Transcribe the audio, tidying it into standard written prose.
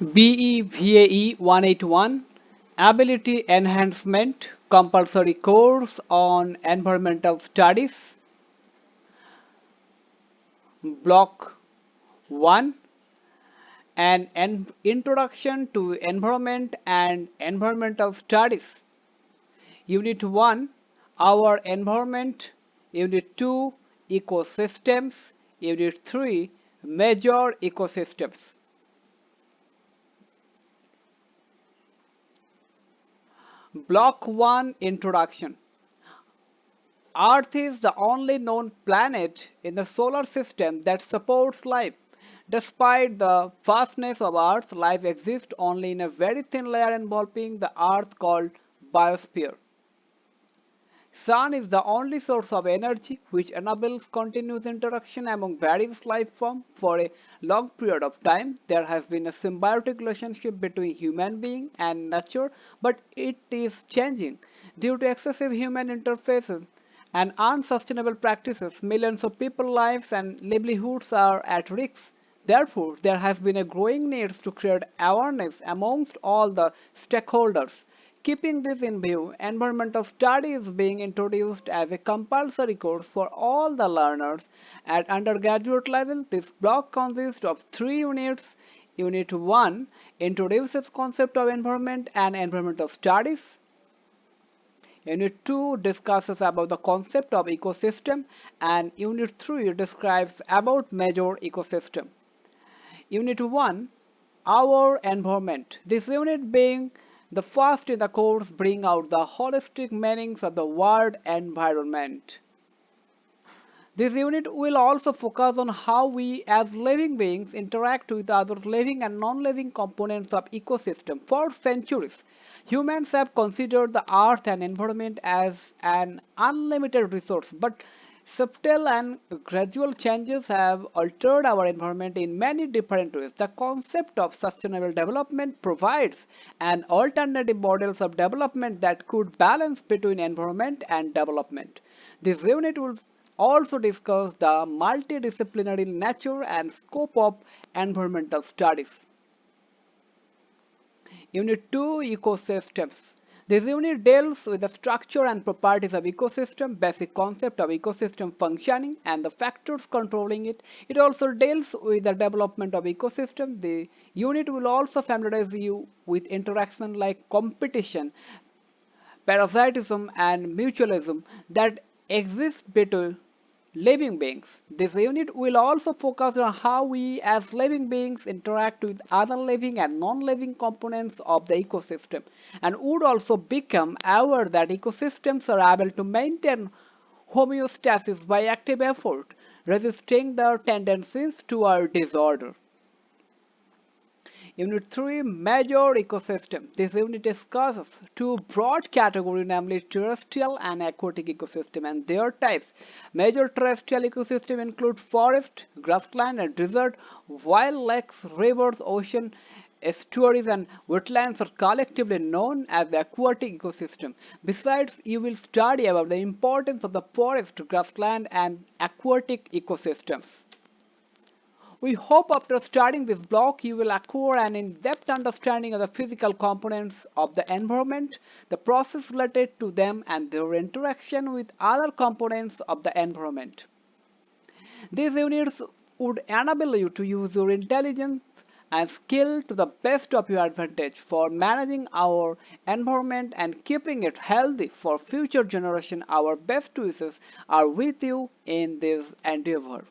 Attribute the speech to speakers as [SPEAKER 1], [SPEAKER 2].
[SPEAKER 1] BEVAE 181 Ability Enhancement Compulsory Course on Environmental Studies. Block 1, an Introduction to Environment and Environmental Studies. Unit 1, Our Environment. Unit 2, Ecosystems. Unit 3, Major Ecosystems. Block 1, Introduction. Earth is the only known planet in the solar system that supports life. Despite the vastness of Earth, life exists only in a very thin layer enveloping the Earth called biosphere. Sun is the only source of energy which enables continuous interaction among various life forms. For a long period of time, there has been a symbiotic relationship between human being and nature, but it is changing. Due to excessive human interfaces and unsustainable practices, millions of people's lives and livelihoods are at risk. Therefore, there has been a growing need to create awareness amongst all the stakeholders. Keeping this in view, environmental study is being introduced as a compulsory course for all the learners at undergraduate level. This block consists of 3 units. Unit 1 introduces concept of environment and environmental studies. Unit 2 discusses about the concept of ecosystem, and Unit 3 describes about major ecosystem. Unit 1, Our Environment. This unit, being the first in the course, bring out the holistic meanings of the word environment. This unit will also focus on how we as living beings interact with other living and non-living components of ecosystem. For centuries, humans have considered the earth and environment as an unlimited resource, but subtle and gradual changes have altered our environment in many different ways. The concept of sustainable development provides an alternative models of development that could balance between environment and development. This unit will also discuss the multidisciplinary nature and scope of environmental studies. Unit 2, Ecosystems. This unit deals with the structure and properties of ecosystem, basic concept of ecosystem functioning and the factors controlling it. It also deals with the development of ecosystem. The unit will also familiarize you with interaction like competition, parasitism and mutualism that exist between living beings. This unit will also focus on how we as living beings interact with other living and non-living components of the ecosystem, and would also become aware that ecosystems are able to maintain homeostasis by active effort, resisting their tendencies toward disorder. Unit 3, Major Ecosystem. This unit discusses two broad categories, namely terrestrial and aquatic ecosystem and their types. Major terrestrial ecosystem include forest, grassland and desert, while lakes, rivers, ocean, estuaries and wetlands are collectively known as the aquatic ecosystem. Besides, you will study about the importance of the forest, grassland and aquatic ecosystems. We hope after studying this block you will acquire an in-depth understanding of the physical components of the environment, the process related to them and their interaction with other components of the environment. These units would enable you to use your intelligence and skill to the best of your advantage for managing our environment and keeping it healthy for future generations. Our best wishes are with you in this endeavor.